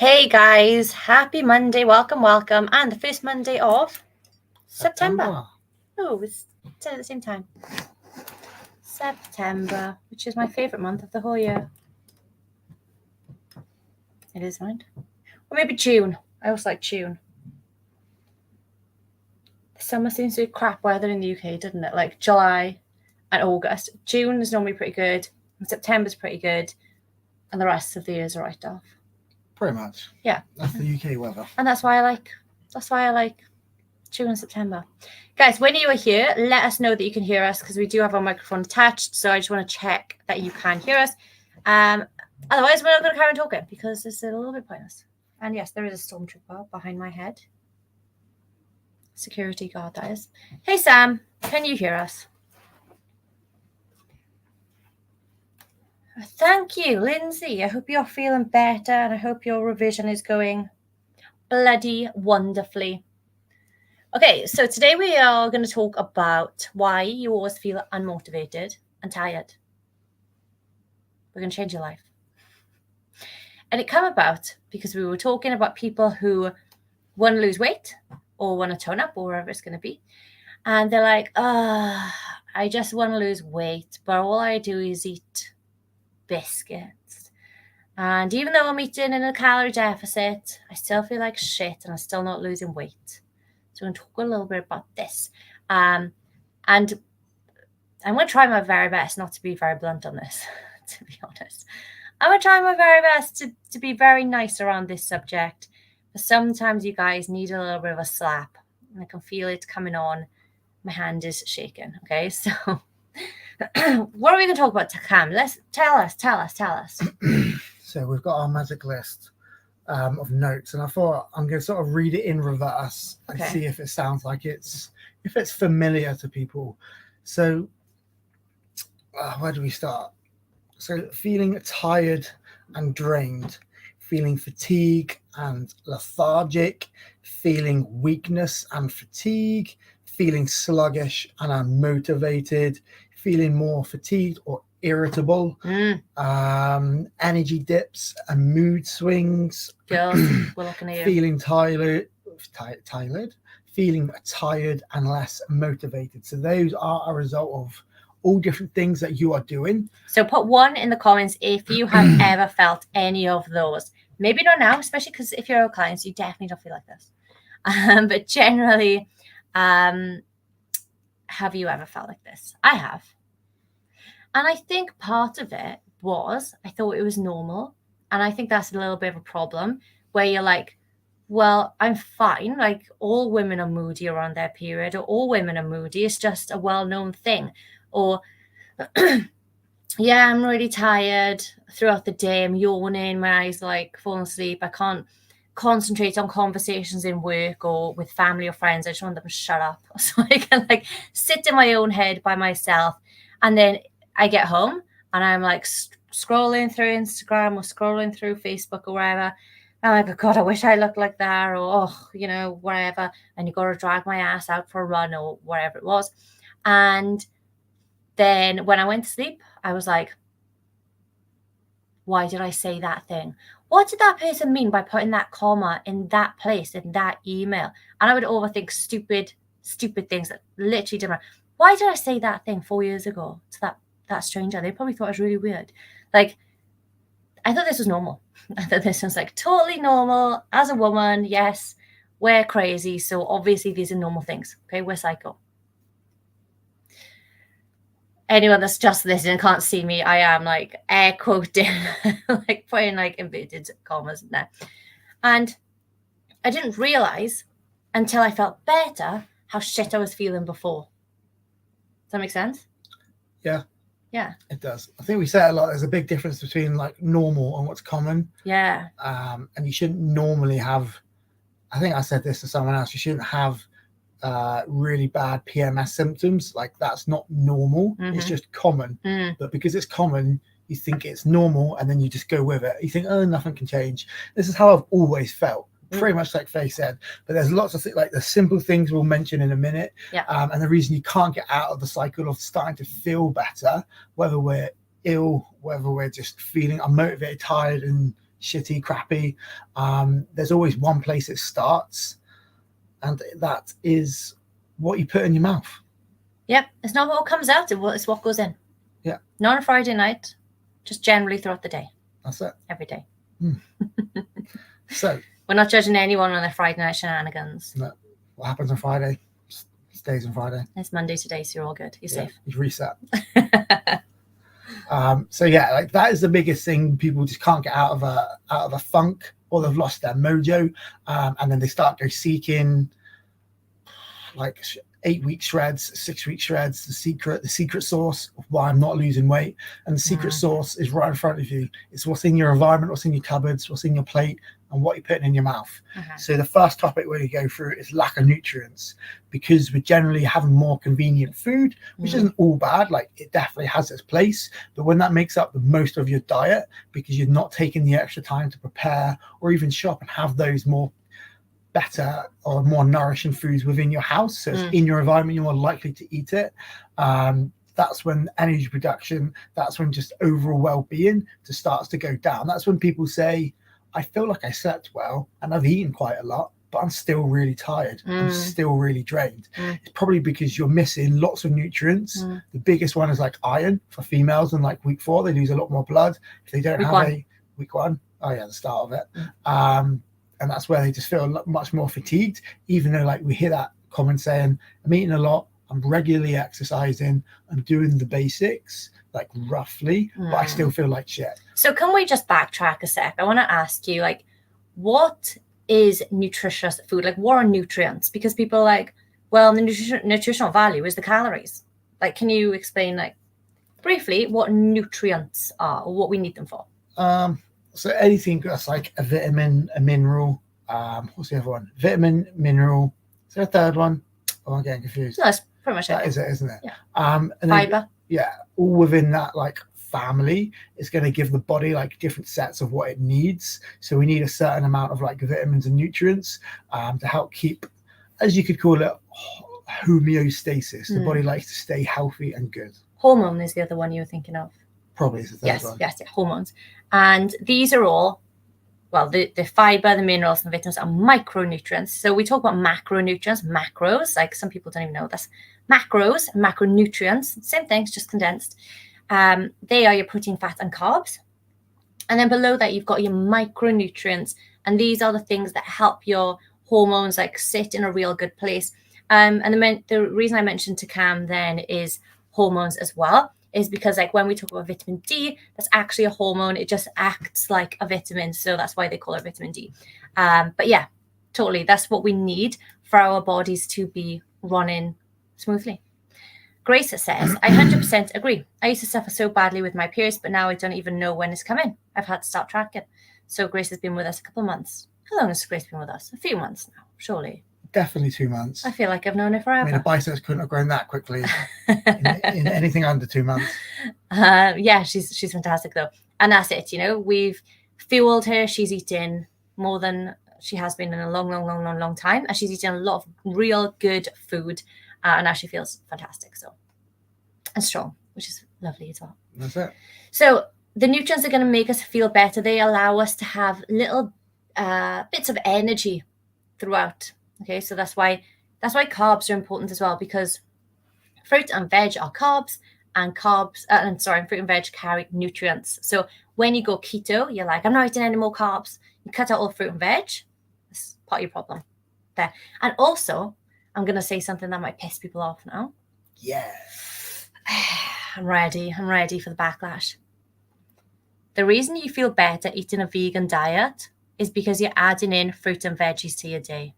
Hey guys, happy Monday, welcome, and the first Monday of September. Oh, it's said at the same time. September, which is my favourite month of the whole year. It is mine. Or maybe June. I also like June. The summer seems to be crap weather in the UK, doesn't it? Like July and August. June is normally pretty good, and September's pretty good, and the rest of the year is a write-off. Pretty much. Yeah. That's the UK weather. And that's why I like June and September. Guys, when you are here, let us know that you can hear us because we do have our microphone attached. So I just want to check that you can hear us. Otherwise, we're not going to carry on talking because it's a little bit pointless. And yes, there is a stormtrooper behind my head. Security guard, that is. Hey, Sam, can you hear us? Thank you, Lindsay. I hope you're feeling better and I hope your revision is going bloody wonderfully. Okay, so today we are going to talk about why you always feel unmotivated and tired. We're going to change your life. And it came about because we were talking about people who want to lose weight or want to tone up or whatever it's going to be. And they're like, I just want to lose weight, but all I do is eat biscuits. And even though I'm eating in a calorie deficit, I still feel like shit and I'm still not losing weight. So I'm going to talk a little bit about this. And I'm going to try my very best not to be very blunt on this, to be honest. I'm going to try my very best to be very nice around this subject. But sometimes you guys need a little bit of a slap. And I can feel it coming on. My hand is shaking. Okay, so what are we going to talk about, Cam? Tell us. So we've got our magic list of notes, and I thought I'm going to sort of read it in reverse and see if it sounds like if it's familiar to people. So where do we start? So feeling tired and drained, feeling fatigue and lethargic, feeling weakness and fatigue, feeling sluggish and unmotivated, feeling more fatigued or irritable, energy dips and mood swings. Girls, we're looking at you. Feeling tired, feeling tired and less motivated. So those are a result of all different things that you are doing. So put 1 in the comments if you have ever felt any of those. Maybe not now, especially because if you're a client, you definitely don't feel like this. But generally, have you ever felt like this? I have. And I think part of it was I thought it was normal. And I think that's a little bit of a problem where you're like, well, I'm fine. Like all women are moody around their period or all women are moody. It's just a well-known thing. Or, yeah, I'm really tired throughout the day. I'm yawning. My eyes like falling asleep. I can't concentrate on conversations in work or with family or friends. I just want them to shut up so I can like sit in my own head by myself. And then I get home and I'm like scrolling through Instagram or scrolling through Facebook or wherever. I'm like, oh God, I wish I looked like that or, wherever. And you got to drag my ass out for a run or whatever it was. And then when I went to sleep, I was like, why did I say that thing? What did that person mean by putting that comma in that place, in that email? And I would overthink stupid things that literally didn't matter. Why did I say that thing 4 years ago to that stranger? They probably thought it was really weird. Like, I thought this was normal. I thought this was like totally normal. As a woman, yes, we're crazy. So obviously these are normal things. Okay, we're psycho. Anyone that's just listening can't see me. I am like air quoting, like putting like inverted commas in there. And I didn't realize until I felt better how shit I was feeling before. Does that make sense? Yeah. Yeah. It does. I think we say a lot. There's a big difference between like normal and what's common. Yeah. And you shouldn't normally have, I think I said this to someone else, you shouldn't have really bad PMS symptoms. Like that's not normal. It's just common. But because it's common, you think it's normal and then you just go with it. You think, oh, nothing can change. This is how I've always felt. Pretty much like Faye said, but there's lots of things, like the simple things we'll mention in a minute. Yeah. And the reason you can't get out of the cycle of starting to feel better, whether we're ill, whether we're just feeling unmotivated, tired, and shitty, crappy. There's always one place it starts, and that is what you put in your mouth. Yep, it's not what comes out, it's what goes in. Yeah. Not on a Friday night, just generally throughout the day. That's it. Every day. So we're not judging anyone on their Friday night shenanigans. No. What happens on Friday stays on Friday. It's Monday today, so you're all good. You're safe. You reset. So yeah, like that is the biggest thing. People just can't get out of a funk, or they've lost their mojo, and then they start go seeking like 8-week shreds, 6-week shreds, the secret sauce of why I'm not losing weight. And the secret sauce is right in front of you. It's what's in your environment, what's in your cupboards, what's in your plate, and what you're putting in your mouth. So the first topic we're going to go through is lack of nutrients, because we're generally having more convenient food, which isn't all bad. Like, it definitely has its place, but when that makes up the most of your diet, because you're not taking the extra time to prepare or even shop and have those more better or more nourishing foods within your house, so it's in your environment, you're more likely to eat it. That's when energy production, that's when just overall well-being just starts to go down. That's when people say, I feel like I slept well and I've eaten quite a lot, but I'm still really tired. I'm still really drained. It's probably because you're missing lots of nutrients. The biggest one is like iron for females, and like week 4 they lose a lot more blood if they don't have week one. Oh yeah, the start of it. And that's where they just feel much more fatigued, even though like we hear that comment saying, I'm eating a lot, I'm regularly exercising, I'm doing the basics, like roughly, but I still feel like shit. So can we just backtrack a sec? I want to ask you, like, what is nutritious food? Like, what are nutrients? Because people are like, well, the nutritional value is the calories. Like, can you explain, like, briefly what nutrients are, or what we need them for? So anything that's like a vitamin, a mineral, what's the other one? Vitamin, mineral. Is there a third one? Oh, I'm getting confused. No, that's pretty much that. That is it, isn't it? Yeah. And fiber. All within that like family is going to give the body like different sets of what it needs. So we need a certain amount of like vitamins and nutrients to help keep, as you could call it, homeostasis. The body likes to stay healthy and good. Hormone is the other one you were thinking of. Probably is the third one. Yes, hormones. And these are all, well, the fiber, the minerals, and the vitamins are micronutrients. So we talk about macronutrients, macros, like some people don't even know this. Macros, macronutrients, same thing, it's just condensed. They are your protein, fat, and carbs. And then below that, you've got your micronutrients. And these are the things that help your hormones like sit in a real good place. And the reason I mentioned to Cam then is hormones as well, is because like when we talk about vitamin D, that's actually a hormone. It just acts like a vitamin. So that's why they call it vitamin D. But yeah, totally. That's what we need for our bodies to be running smoothly. Grace says, I 100% agree. I used to suffer so badly with my periods, but now I don't even know when it's coming. I've had to start tracking. So Grace has been with us a couple of months. How long has Grace been with us? A few months now, surely. Definitely 2 months. I feel like I've known it forever. I mean, a biceps couldn't have grown that quickly in anything under 2 months. Yeah, she's fantastic though. And that's it, you know, we've fueled her. She's eating more than she has been in a long time. And she's eating a lot of real good food. And now she feels fantastic. So, and strong, which is lovely as well. That's it. So the nutrients are going to make us feel better. They allow us to have little bits of energy throughout. Okay, so that's why carbs are important as well, because fruit and veg are carbs, and fruit and veg carry nutrients. So when you go keto, you're like, I'm not eating any more carbs. You cut out all fruit and veg. That's part of your problem there. And also, I'm going to say something that might piss people off now. Yeah. I'm ready for the backlash. The reason you feel better eating a vegan diet is because you're adding in fruit and veggies to your day.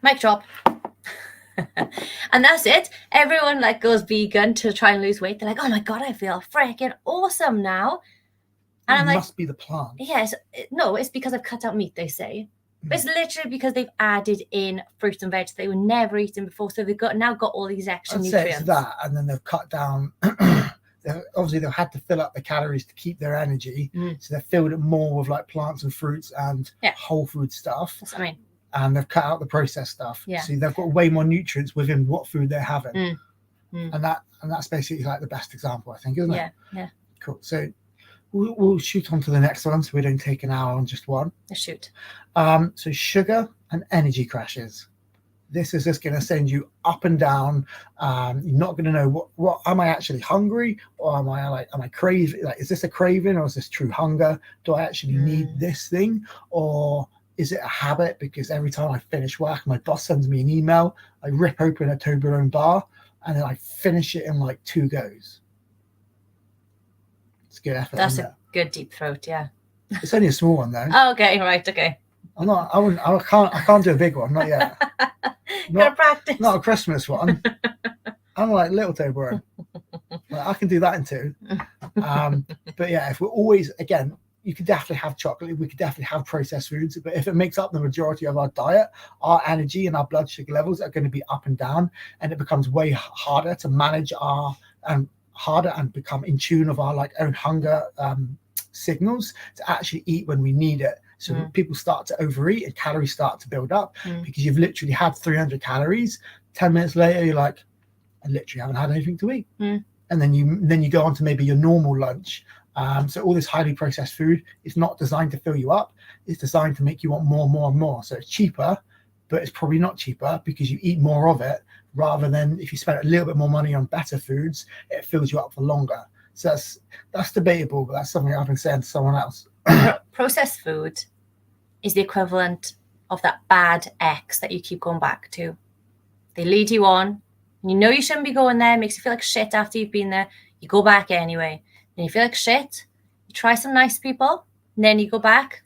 Mic drop. And that's it. Everyone like goes vegan to try and lose weight. They're like, oh my God, I feel freaking awesome now. And I'm like, must be the plant. Yes. No, it's because I've cut out meat, they say. But it's literally because they've added in fruit and veg they were never eating before. So they've now got all these extra nutrients. Say it's that, and then they've cut down. Obviously, they've had to fill up the calories to keep their energy. So they've filled it more with like plants and fruits and whole food stuff. That's what I mean. And they've cut out the processed stuff. Yeah. So they've got way more nutrients within what food they're having. And that's basically like the best example, I think, isn't it? Yeah. Cool. So we'll shoot on to the next one, so we don't take an hour on just one. Let's shoot. So sugar and energy crashes. This is just going to send you up and down. You're not going to know what am I actually hungry, or am I craving? Like, is this a craving, or is this true hunger? Do I actually need this thing, or is it a habit? Because every time I finish work, my boss sends me an email. I rip open a Toblerone bar, and then I finish it in like 2 goes. It's good effort. That's a good deep throat, yeah. It's only a small one though. Oh, okay, right, okay. I can't do a big one, not yet. Gotta practice. Not a Christmas one. I'm like little Toblerone. I can do that in 2. But yeah, if we're always, again, you could definitely have chocolate. We could definitely have processed foods. But if it makes up the majority of our diet, our energy and our blood sugar levels are going to be up and down, and it becomes way harder to manage harder and become in tune of our like own hunger signals to actually eat when we need it. So people start to overeat and calories start to build up because you've literally had 300 calories. 10 minutes later, you're like, I literally haven't had anything to eat. And then you go on to maybe your normal lunch. So all this highly processed food is not designed to fill you up. It's designed to make you want more and more and more. So it's cheaper, but it's probably not cheaper because you eat more of it, rather than if you spend a little bit more money on better foods, it fills you up for longer. So that's debatable, but that's something I've been saying to someone else. Processed food is the equivalent of that bad ex that you keep going back to. They lead you on, and you know you shouldn't be going there. It makes you feel like shit after you've been there. You go back anyway. And you feel like shit. You try some nice people, and then you go back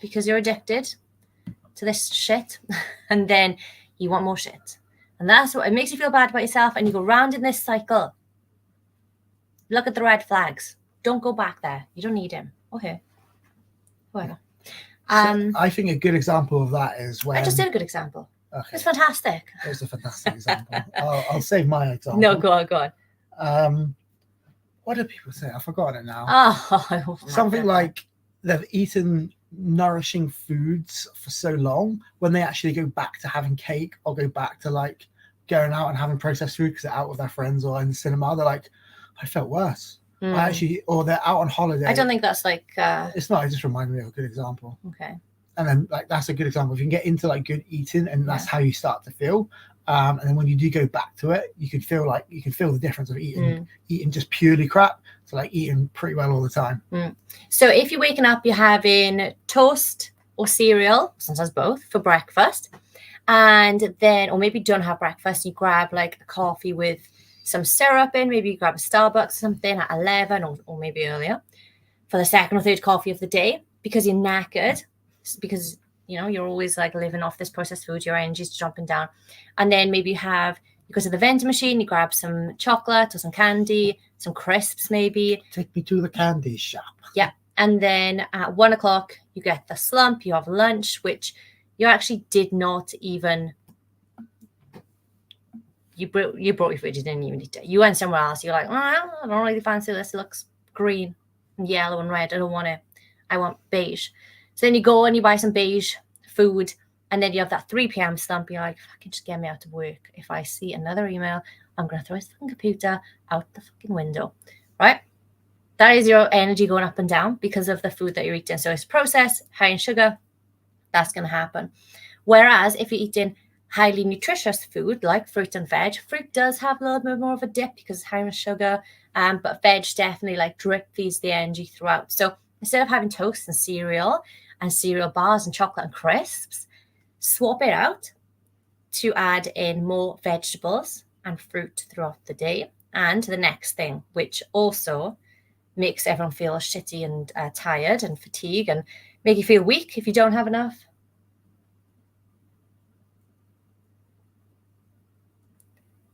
because you're addicted to this shit. And then you want more shit. And that's what it makes you feel bad about yourself. And you go round in this cycle. Look at the red flags. Don't go back there. You don't need him. Okay. Whatever. So I think a good example of that is when I just did a good example. Okay. It's fantastic. It was a fantastic example. I'll save my example. No, go on. What do people say? I've forgotten it now. Oh, something like they've eaten nourishing foods for so long, when they actually go back to having cake or go back to like going out and having processed food because they're out with their friends or in the cinema, they're like, I felt worse. Or they're out on holiday. I don't think that's like it's not. It just reminded me of a good example. Okay. And then like that's a good example. If you can get into like good eating, and that's how you start to feel. And then when you do go back to it, you can feel the difference of eating just purely crap to like eating pretty well all the time. So if you're waking up, you're having toast or cereal, sometimes both, for breakfast, and then, or maybe you don't have breakfast, you grab like a coffee with some syrup in, maybe you grab a Starbucks or something at 11 or maybe earlier for the second or third coffee of the day because you're knackered, because you're always like living off this processed food, your energy's jumping down. And then maybe you go to the vending machine, you grab some chocolate or some candy, some crisps maybe. Take me to the candy shop. Yeah. And then at 1 o'clock, you get the slump, you have lunch, which you actually did not even, you brought your food, you didn't even eat it. You went somewhere else, you're like, I don't really fancy this. It looks green and yellow and red. I don't want it. I want beige. So then you go and you buy some beige food, and then you have that 3 p.m. slump. You're like, fucking just get me out of work. If I see another email, I'm going to throw this fucking computer out the fucking window, right? That is your energy going up and down because of the food that you're eating. So it's processed, high in sugar, that's going to happen. Whereas if you're eating highly nutritious food like fruit and veg, fruit does have a little bit more of a dip because it's high in sugar, but veg definitely like drip feeds the energy throughout. So instead of having toast and cereal bars and chocolate and crisps, swap it out to add in more vegetables and fruit throughout the day. And the next thing, which also makes everyone feel shitty and tired and fatigued and make you feel weak if you don't have enough.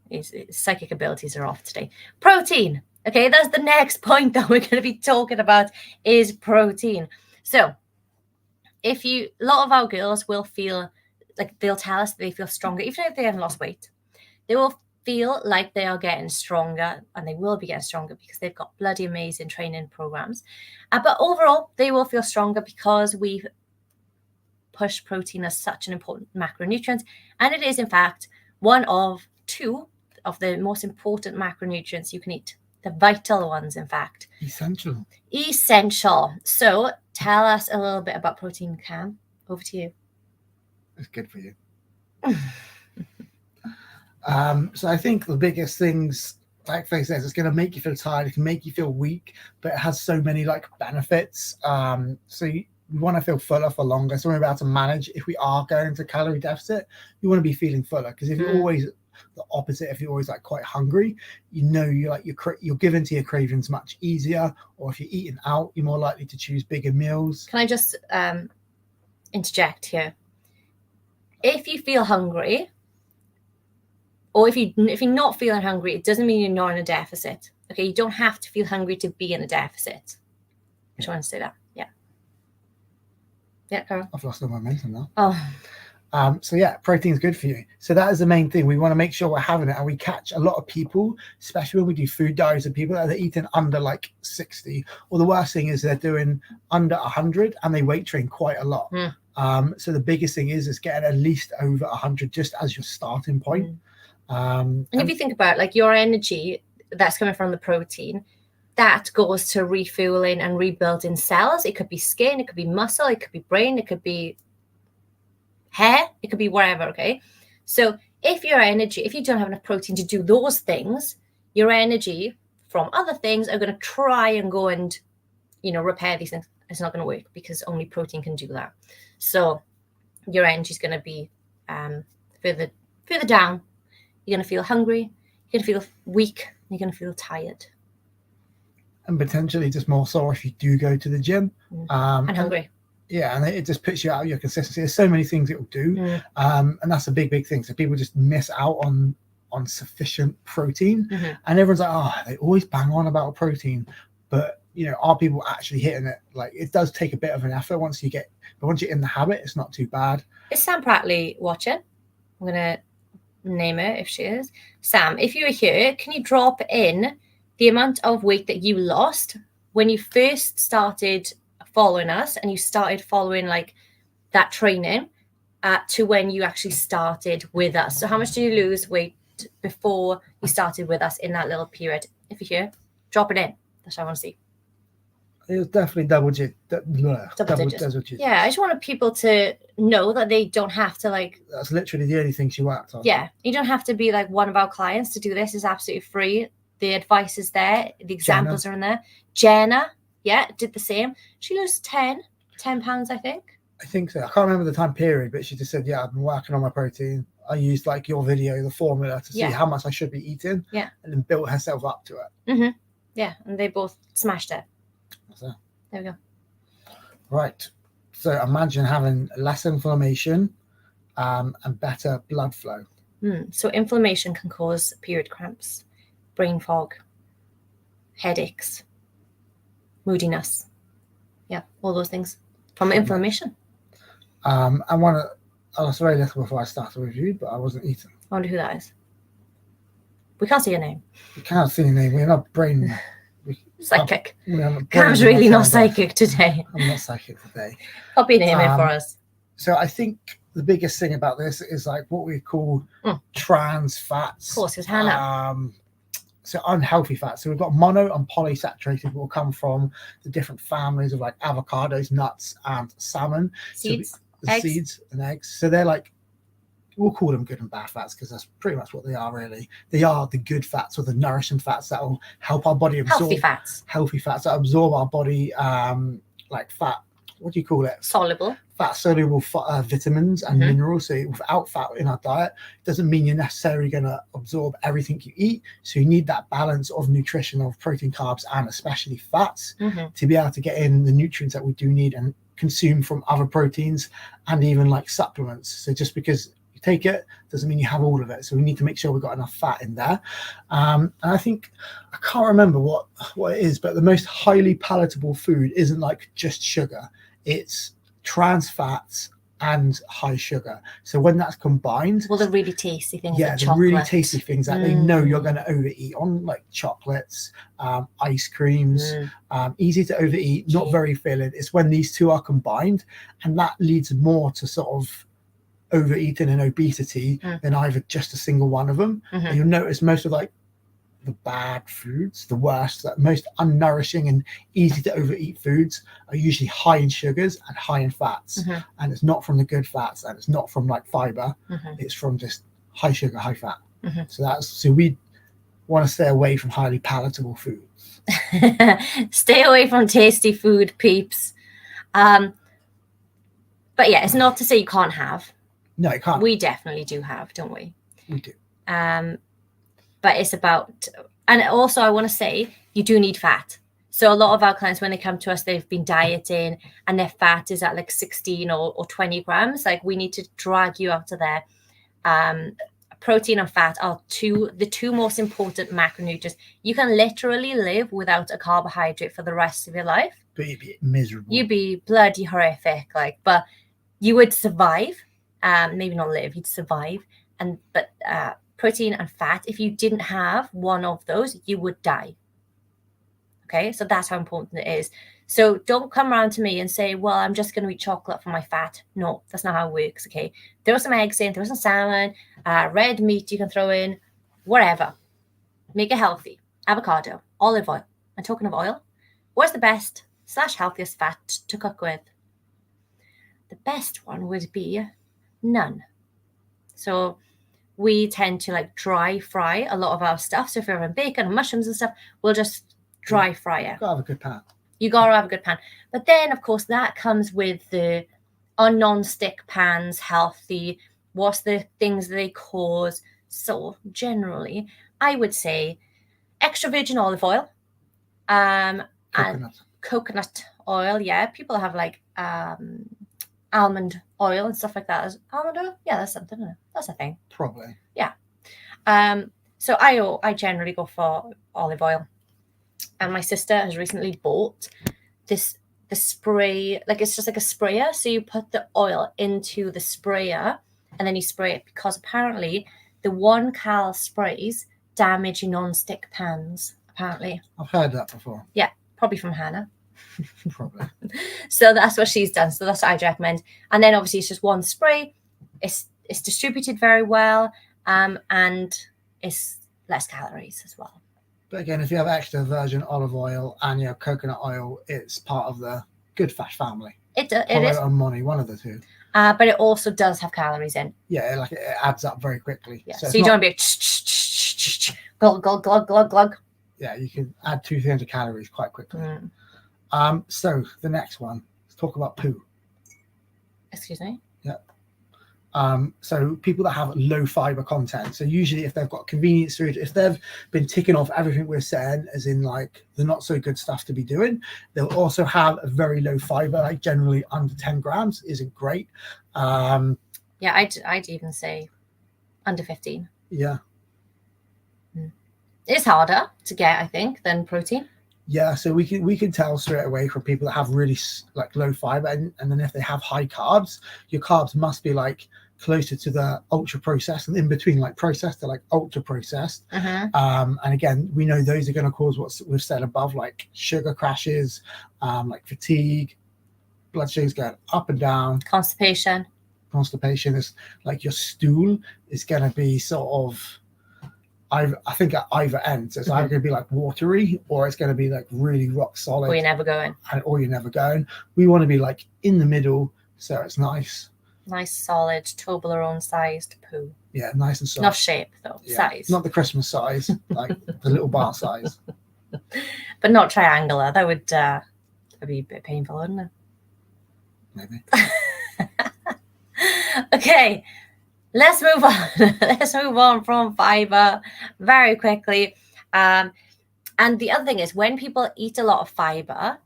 His psychic abilities are off today. Protein. Okay, that's the next point that we're going to be talking about is protein. So a lot of our girls will feel like, they'll tell us they feel stronger, even if they haven't lost weight. They will feel like they are getting stronger, and they will be getting stronger because they've got bloody amazing training programs. But overall, they will feel stronger because we've pushed protein as such an important macronutrient. And it is, in fact, one of two of the most important macronutrients you can eat. The vital ones, in fact. Essential. So tell us a little bit about protein, Cam. Over to you. It's good for you. So I think the biggest things, like Faye says, it's going to make you feel tired. It can make you feel weak, but it has so many like benefits. So we want to feel fuller for longer. So we're about to manage. If we are going into calorie deficit, you want to be feeling fuller, because if you're always the opposite, if you're always like quite hungry, you're given to your cravings much easier. Or if you're eating out, you're more likely to choose bigger meals. Can I just interject here? If you feel hungry, or if you're not feeling hungry, it doesn't mean you're not in a deficit. Okay, you don't have to feel hungry to be in a deficit. I just want to say that. Yeah, Carol. I've lost the momentum now. Oh. So yeah, protein's good for you. So that is the main thing. We want to make sure we're having it, and we catch a lot of people, especially when we do food diaries, of people that are eating under like 60, or the worst thing is they're doing under 100 and they weight train quite a lot. So the biggest thing is getting at least over 100 just as your starting point. And if you think about like your energy that's coming from the protein, that goes to refueling and rebuilding cells. It could be skin, it could be muscle, it could be brain, it could be hair, it could be wherever. Okay, so if you don't have enough protein to do those things, your energy from other things are going to try and go and repair these things. It's not going to work, because only protein can do that. So your energy is going to be further down. You're going to feel hungry, you're going to feel weak, you're going to feel tired. And potentially just more sore if you do go to the gym. And hungry. Yeah, and it just puts you out of your consistency. There's so many things it will do. And that's a big thing. So people just miss out on sufficient protein. And everyone's like, they always bang on about protein. But, are people actually hitting it? Like, it does take a bit of an effort once you're in the habit, it's not too bad. Is Sam Prattley watching? I'm going to name her if she is. Sam, if you're here, can you drop in the amount of weight that you lost when you first started following us and you started following like that training to when you actually started with us? So how much did you lose weight before you started with us in that little period? If you're here, drop it in. That's what I want to see. It was definitely double digits. Yeah, I just wanted people to know that they don't have to like. That's literally the only thing she worked on. Yeah, you don't have to be like one of our clients to do this. It's absolutely free. The advice is there. The examples are in there. Jenna, did the same. She lost 10 pounds, I think. I think so. I can't remember the time period, but she just said, I've been working on my protein. I used like your video, the formula, to see how much I should be eating. Yeah. And then built herself up to it. Yeah, and they both smashed it. So, there we go. Right. So imagine having less inflammation and better blood flow. So inflammation can cause period cramps, brain fog, headaches, moodiness. Yeah, all those things from inflammation. I was very little before I started with you, but I wasn't eating. I wonder who that is. We can't see your name. We can't see your name. We're not brain. Psychic. Cam's really not psychic today. I'm not psychic today. Copy name in for us. So I think the biggest thing about this is like what we call trans fats. Of course, it's Hannah. So unhealthy fats. So we've got mono and polysaturated, will come from the different families of like avocados, nuts, and salmon. Seeds, eggs. Seeds and eggs. So they're like, we'll call them good and bad fats, because that's pretty much what they are, really. They are the good fats, or the nourishing fats that will help our body absorb. Healthy fats that absorb our body, like fat. What do you call it? Soluble. Fat soluble vitamins and minerals. So without fat in our diet, it doesn't mean you're necessarily going to absorb everything you eat. So you need that balance of nutrition of protein, carbs, and especially fats to be able to get in the nutrients that we do need and consume from other proteins and even like supplements. So just because you take it doesn't mean you have all of it. So we need to make sure we've got enough fat in there. And I think, I can't remember what it is, but the most highly palatable food isn't like just sugar. It's trans fats and high sugar. So when that's combined, the really tasty things, the really tasty things that they know you're going to overeat on, like chocolates, ice creams, easy to overeat, not very filling. It's when these two are combined, and that leads more to sort of overeating and obesity than either just a single one of them. And you'll notice most of like the bad foods, the worst, the most unnourishing and easy to overeat foods are usually high in sugars and high in fats. And it's not from the good fats, and it's not from like fiber. It's from just high sugar, high fat. So we want to stay away from highly palatable foods. Stay away from tasty food, peeps. But yeah, it's not to say you can't have. No, you can't. We definitely do have, don't we? We do. But it's about, and also I want to say you do need fat. So a lot of our clients, when they come to us, they've been dieting and their fat is at like 16 or 20 grams. Like, we need to drag you out of there. Protein and fat are the two most important macronutrients. You can literally live without a carbohydrate for the rest of your life. But you'd be miserable. You'd be bloody horrific, but you would survive. Maybe not live, you'd survive. But protein and fat, if you didn't have one of those, you would die. Okay, so that's how important it is. So don't come around to me and say, well, I'm just going to eat chocolate for my fat. No, that's not how it works, okay? Throw some eggs in, throw some salmon, red meat you can throw in, whatever. Make it healthy. Avocado, olive oil. And talking of oil, what's the best / healthiest fat to cook with? The best one would be none. So we tend to like dry fry a lot of our stuff. So if you're having bacon and mushrooms and stuff, we'll just dry fry it. You gotta have a good pan. You gotta have a good pan. But then, of course, that comes with our non-stick pans, healthy. What's the things they cause? So generally, I would say extra virgin olive oil, and coconut oil. Yeah, people have like almond oil and stuff like that. Almond oil? Yeah, that's something. Isn't it? That's a thing. Probably. Yeah. So I generally go for olive oil. And my sister has recently bought the spray, like it's just like a sprayer. So you put the oil into the sprayer and then you spray it, because apparently the 1 cal sprays damage your non-stick pans, apparently. I've heard that before. Yeah, probably from Hannah. Probably. So that's what she's done. So that's what I'd recommend. And then obviously it's just one spray. It's distributed very well, and it's less calories as well. But again, if you have extra virgin olive oil and you have coconut oil, it's part of the good fat family. It is. Or money, one of the two. But it also does have calories in. Yeah, like it adds up very quickly. Yeah. So you don't want to be glug, glug, glug, glug, glug. Yeah, you can add 200 calories quite quickly. So the next one, let's talk about poo. Excuse me? Yeah. So people that have low fiber content, so usually if they've got convenience food, if they've been ticking off everything we're saying, as in like the not so good stuff to be doing, they'll also have a very low fiber, like generally under 10 grams isn't great. Yeah, I'd even say under 15. Yeah. It's harder to get, I think, than protein. Yeah, so we can tell straight away from people that have really like low fiber, and then if they have high carbs, your carbs must be like closer to the ultra processed and in between like processed to like ultra processed. And again, we know those are going to cause what we've said above, like sugar crashes, like fatigue, blood sugars going up and down, constipation is like your stool is going to be sort of, I think at either end. So it's either going to be like watery, or it's going to be like really rock solid. Or you're never going. Or you're never going. We want to be like in the middle, so it's nice. Nice, solid, Toblerone-sized poo. Yeah, nice and soft. Not shape, though. Yeah. Size. Not the Christmas size, like the little bar size. But not triangular. That would be a bit painful, wouldn't it? Maybe. Okay. Let's move on. Let's move on from fiber very quickly. And the other thing is, when people eat a lot of fiber,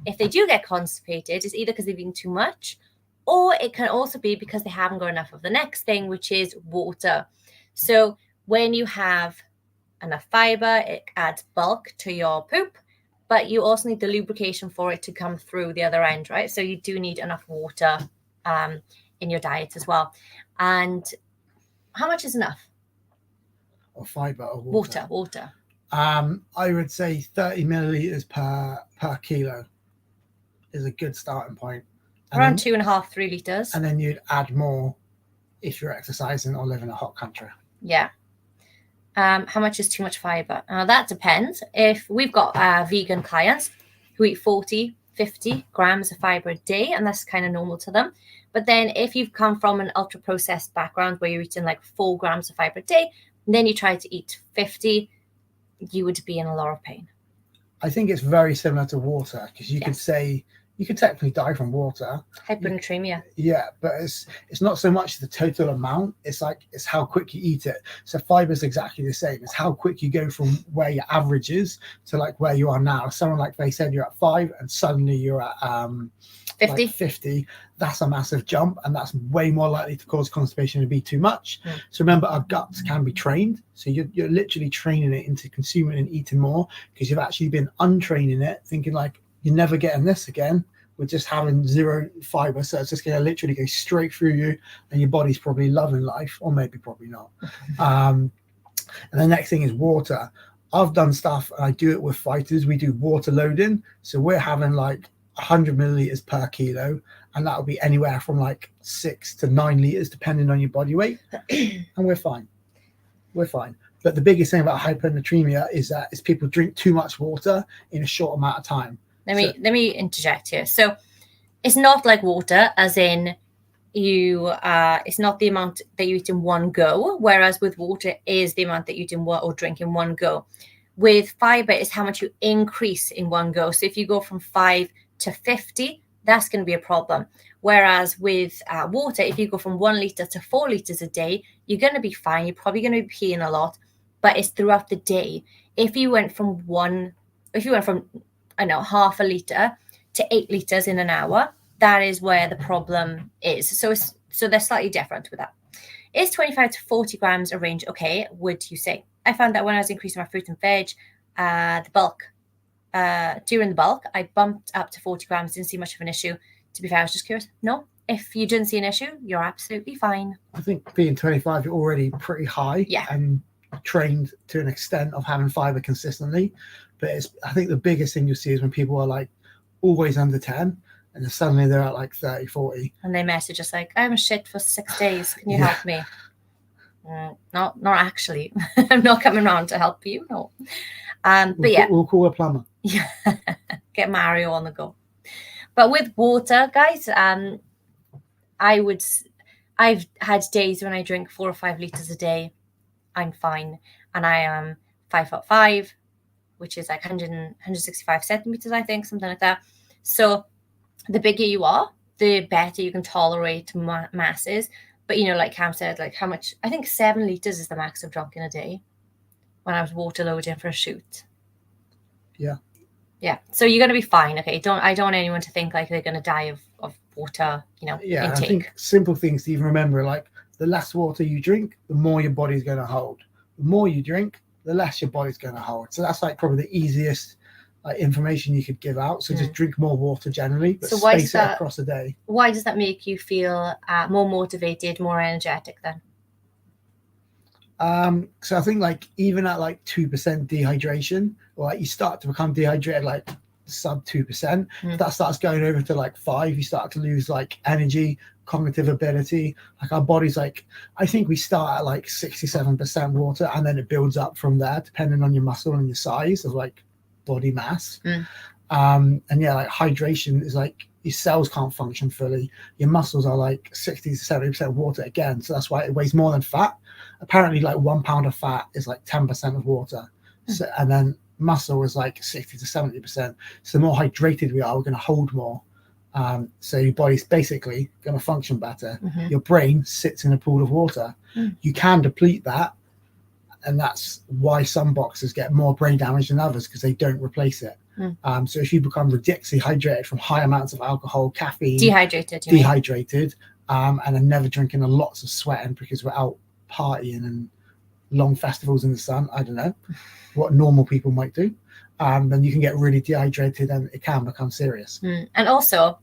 if they do get constipated, it's either because they've eaten too much, or it can also be because they haven't got enough of the next thing, which is water. So when you have enough fiber, it adds bulk to your poop, but you also need the lubrication for it to come through the other end, right? So you do need enough water in your diet as well. And how much is enough? Or fiber or water? Water. I would say 30 milliliters per kilo is a good starting point. Around 2.5-3 liters. And then you'd add more if you're exercising or live in a hot country. Yeah. How much is too much fiber? That depends. If we've got vegan clients who eat 40, 50 grams of fiber a day, and that's kind of normal to them. But then if you've come from an ultra processed background where you're eating like 4 grams of fiber a day, and then you try to eat 50, you would be in a lot of pain. I think it's very similar to water, because you could say you could technically die from water. Hyponatremia. Yeah, but it's not so much the total amount, it's how quick you eat it. So fiber is exactly the same. It's how quick you go from where your average is to like where you are now. Someone like they said you're at 5 and suddenly you're at 50. like 50. That's a massive jump, and that's way more likely to cause constipation to be too much. So remember, our guts can be trained, so you're literally training it into consuming and eating more, because you've actually been untraining it, thinking like, you're never getting this again. We're just having zero fiber, so it's just going to literally go straight through you, and your body's probably loving life, or maybe probably not. And the next thing is water. I've done stuff, and I do it with fighters. We do water loading, so we're having like 100 milliliters per kilo, and that will be anywhere from like 6 to 9 liters depending on your body weight, and we're fine. But the biggest thing about hyponatremia is that people drink too much water in a short amount of time. Let me interject here. So it's not like water, as in it's not the amount that you eat in one go, whereas with water is the amount that you eat in or drink in one go. With fiber, is how much you increase in one go. So if you go from 5 to 50, that's going to be a problem. Whereas with water, if you go from 1 liter to 4 liters a day, you're going to be fine. You're probably going to be peeing a lot, but it's throughout the day. If you went from half a liter to 8 liters in an hour, that is where the problem is. So they're slightly different with that. Is 25 to 40 grams a range okay, would you say? I found that when I was increasing my fruit and veg, during the bulk, I bumped up to 40 grams, didn't see much of an issue. To be fair, I was just curious. No, if you didn't see an issue, you're absolutely fine. I think being 25, you're already pretty high and trained to an extent of having fiber consistently. But I think the biggest thing you'll see is when people are like always under 10, and then suddenly they're at like 30, 40. And they message us like, I'm shit for 6 days. Can you help me? Not actually. I'm not coming around to help you. No. We'll call a plumber. Yeah. Get Mario on the go. But with water, guys, I've had days when I drink 4 or 5 liters a day. I'm fine. And I am 5'5", which is like 165 centimeters, I think, something like that. So the bigger you are, the better you can tolerate masses. But, like Cam said, like how much, I think 7 liters is the max I've drunk in a day when I was water loading for a shoot. Yeah. So you're going to be fine. Okay. I don't want anyone to think like they're going to die of water, Yeah, intake. I think simple things to even remember, like the less water you drink, the more your body's going to hold. The more you drink, the less your body's going to hold. So that's like probably the easiest information you could give out. So just drink more water generally, but so space it across the day. Why does that make you feel more motivated, more energetic then? So I think like even at like 2% dehydration, or like you start to become dehydrated like sub 2%, if that starts going over to like 5, you start to lose like energy, cognitive ability. Like our body's like, I think we start at like 67% water, and then it builds up from there depending on your muscle and your size of like body mass. And yeah, like hydration is like your cells can't function fully. Your muscles are like 60 to 70% water again, so that's why it weighs more than fat. Apparently like 1 pound of fat is like 10% of water. So, and then muscle is like 60 to 70%. So the more hydrated we are, we're going to hold more. So your body's basically going to function better. Your brain sits in a pool of water. You can deplete that, and that's why some boxers get more brain damage than others, because they don't replace it. So if you become ridiculously hydrated from high amounts of alcohol, caffeine, dehydrated, and then never drinking and lots of sweating because we're out partying and long festivals in the sun, I don't know what normal people might do, then you can get really dehydrated and it can become serious. And also,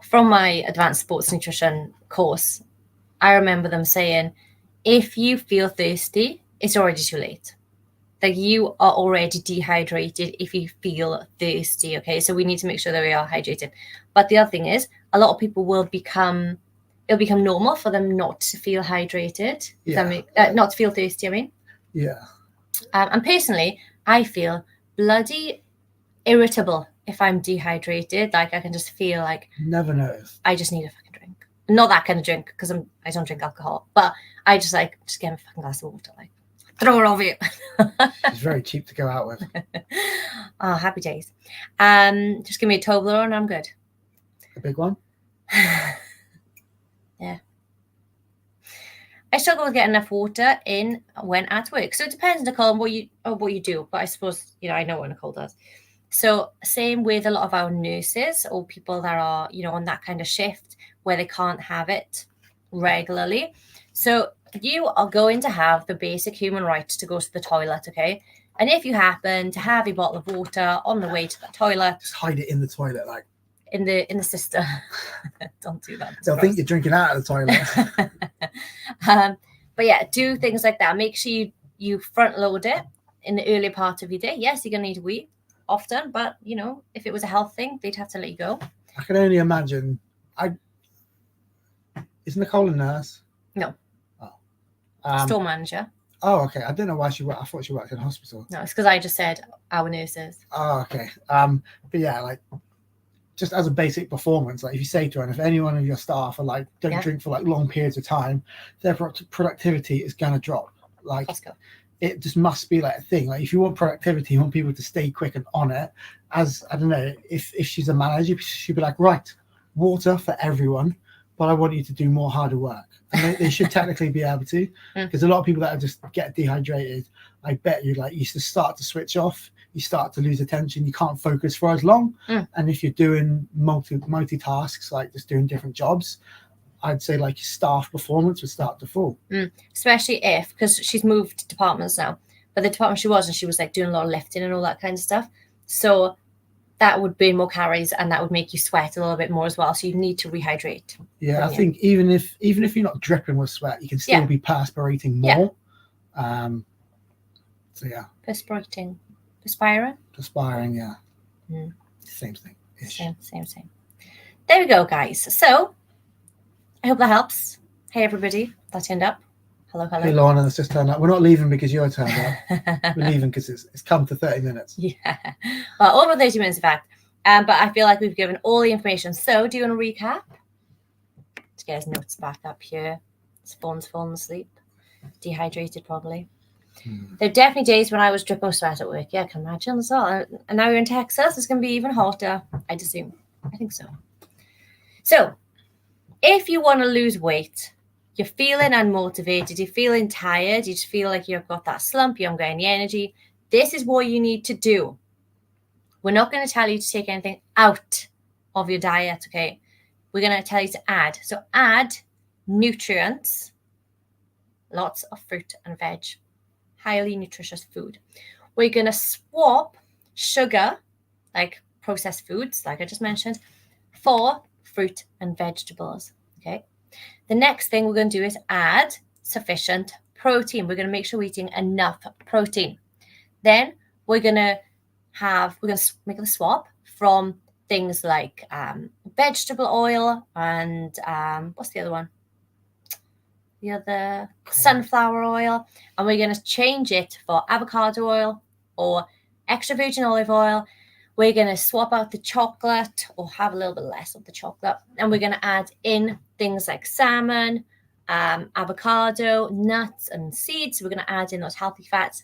from my advanced sports nutrition course, I remember them saying, if you feel thirsty, it's already too late. Like you are already dehydrated if you feel thirsty. Okay, so we need to make sure that we are hydrated. But the other thing is, a lot of people will become it'll become normal for them not to feel hydrated. Not to feel thirsty, I mean. Yeah. And personally, I feel bloody irritable if I'm dehydrated. Like, I can just feel like Never noticed. I just need a fucking drink. Not that kind of drink, because I don't drink alcohol, but I just get me a fucking glass of water, like throw it over you. It's very cheap to go out with. Oh, happy days. Just give me a Toblerone and I'm good. A big one? Yeah. I struggle with getting enough water in when at work. So it depends, Nicole, on what you do. But I suppose, I know what Nicole does. So same with a lot of our nurses or people that are, on that kind of shift where they can't have it regularly. So you are going to have the basic human right to go to the toilet, okay? And if you happen to have a bottle of water on the way to the toilet, just hide it in the toilet, like in the cistern. Don't do that. They'll think you're drinking out of the toilet. But yeah, do things like that. Make sure you front load it in the early part of your day. Yes, you're gonna need a wee often, but if it was a health thing, they'd have to let you go. I can only imagine. Is Nicole a nurse? No. Oh. Store manager. Oh, okay. I don't know why she worked. I thought she worked in a hospital. No, it's because I just said our nurses. Oh, okay. But yeah, like just as a basic performance, like if you say to her, and if any one of your staff are like don't drink for like long periods of time, their productivity is gonna drop. Like it just must be like a thing. Like if you want productivity, you want people to stay quick and on it. As I don't know, if she's a manager, she'd be like, right, water for everyone, but I want you to do more harder work. And they should technically be able to, because a lot of people that just get dehydrated, I bet you like you start to switch off, you start to lose attention, you can't focus for as long. And if you're doing multitasks, like just doing different jobs, I'd say like your staff performance would start to fall. Especially because she's moved departments now, but the department she was like doing a lot of lifting and all that kind of stuff. So that would burn more calories and that would make you sweat a little bit more as well. So you need to rehydrate. Yeah, I think even if you're not dripping with sweat, you can still be perspirating more. So yeah. Perspiring, yeah. Same thing. Same. There we go, guys. So I hope that helps. Hey, everybody that turned up. Hello. Hey, Lorna, that's just turned up. We're not leaving because you're turned up. We're leaving because it's come to 30 minutes. Yeah. Well, over 30 minutes, in fact. But I feel like we've given all the information. So do you want to recap? To get his notes back up here. His phone's fallen asleep. Dehydrated, probably. There are definitely days when I was dripping with sweat at work. Yeah, I can imagine as well. And now you're in Texas. It's going to be even hotter, I'd assume. I think so. So if you want to lose weight, you're feeling unmotivated, you're feeling tired, you just feel like you've got that slump, you haven't got any energy, this is what you need to do. We're not going to tell you to take anything out of your diet, okay? We're going to tell you to add. So add nutrients, lots of fruit and veg, highly nutritious food. We're going to swap sugar, like processed foods, like I just mentioned, for fruit and vegetables, okay? The next thing we're going to do is add sufficient protein. We're going to make sure we're eating enough protein. Then we're going to make a swap from things like vegetable oil and what's the other one? The other sunflower oil. And we're going to change it for avocado oil or extra virgin olive oil. We're going to swap out the chocolate or have a little bit less of the chocolate. And we're going to add in things like salmon, avocado, nuts, and seeds. We're going to add in those healthy fats.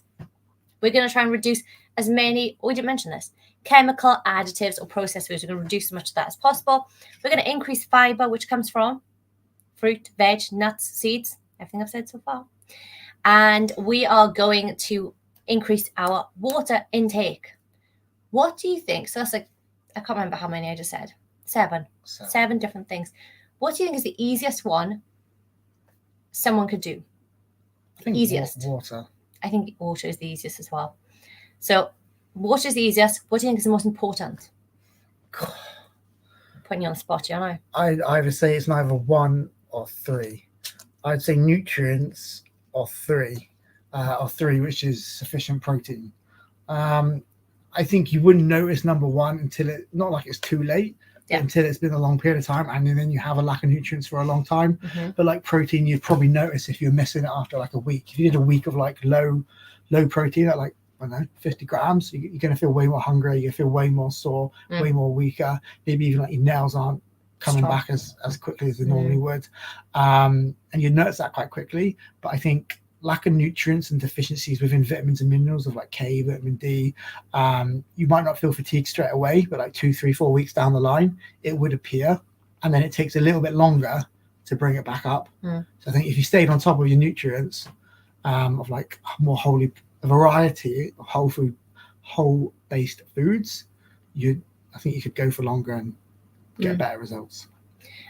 We're going to try and reduce as many, we didn't mention this, chemical additives or processed foods. We're going to reduce as much of that as possible. We're going to increase fiber, which comes from fruit, veg, nuts, seeds, everything I've said so far. And we are going to increase our water intake. What do you think? So that's like, I can't remember how many I just said. Seven different things. What do you think is the easiest one someone could do? I think easiest. Water. I think water is the easiest as well. So water is the easiest. What do you think is the most important? Putting you on the spot, you know. I'd either say it's neither 1 or 3. I'd say nutrients or 3, which is sufficient protein. I think you wouldn't notice number 1 until not like it's too late, until it's been a long period of time, and then you have a lack of nutrients for a long time. But like protein, you'd probably notice if you're missing it after like a week. If you did a week of like low protein at like, I don't know, 50 grams, you're going to feel way more hungry, you feel way more sore, way more weaker, maybe even like your nails aren't coming back as quickly as they normally would, and you notice that quite quickly. But I think lack of nutrients and deficiencies within vitamins and minerals of like K, vitamin D, you might not feel fatigue straight away, but like 2, 3, 4 weeks down the line it would appear, and then it takes a little bit longer to bring it back up. So I think if you stayed on top of your nutrients, of like more a variety of whole based foods, I think you could go for longer and get better results.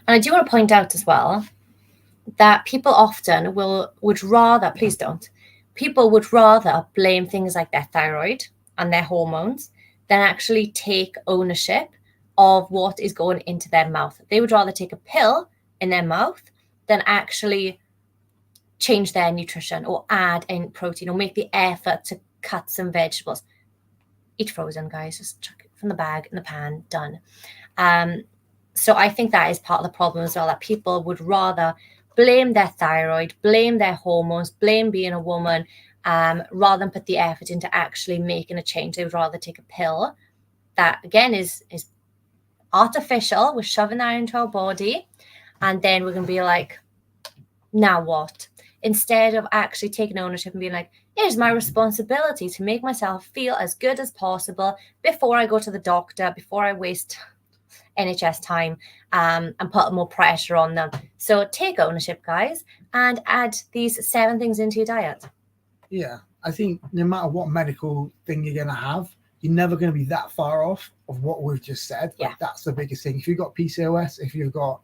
And I do want to point out as well that people often would rather, please don't, people would rather blame things like their thyroid and their hormones than actually take ownership of what is going into their mouth. They would rather take a pill in their mouth than actually change their nutrition or add in protein or make the effort to cut some vegetables. Eat frozen, guys. Just chuck it from the bag in the pan, done. So I think that is part of the problem as well, that people would rather blame their thyroid, blame their hormones, blame being a woman, rather than put the effort into actually making a change. They would rather take a pill that, again, is artificial. We're shoving that into our body, and then we're going to be like, now what? Instead of actually taking ownership and being like, it is my responsibility to make myself feel as good as possible before I go to the doctor, before I waste NHS time, and put more pressure on them. So take ownership, guys, and add these 7 things into your diet. Yeah, I think no matter what medical thing you're going to have, you're never going to be that far off of what we've just said. Like, that's the biggest thing. If you've got PCOS, if you've got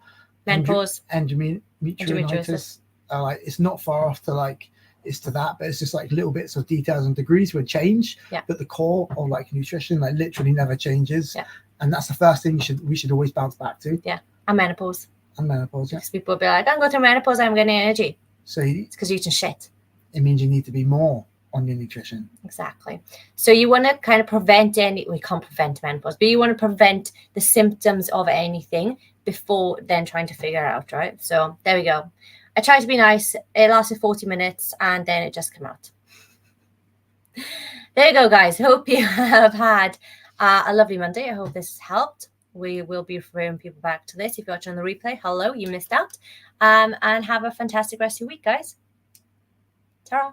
menopause, endometriosis, like, it's not far off to like, it's to that, but it's just like little bits of details and degrees would change. But the core of like nutrition, like, literally never changes. And that's the first thing we should always bounce back to. And menopause. Because people will be like, I'm going through menopause, I'm getting energy. So it's because you're eating shit. It means you need to be more on your nutrition. Exactly. So you want to kind of prevent we can't prevent menopause, but you want to prevent the symptoms of anything before then trying to figure it out, right? So there we go. I tried to be nice. It lasted 40 minutes and then it just came out. There you go, guys. Hope you have had a lovely Monday. I hope this helped. We will be referring people back to this. If you're watching on the replay, hello, you missed out. And have a fantastic rest of your week, guys. Ta-ra.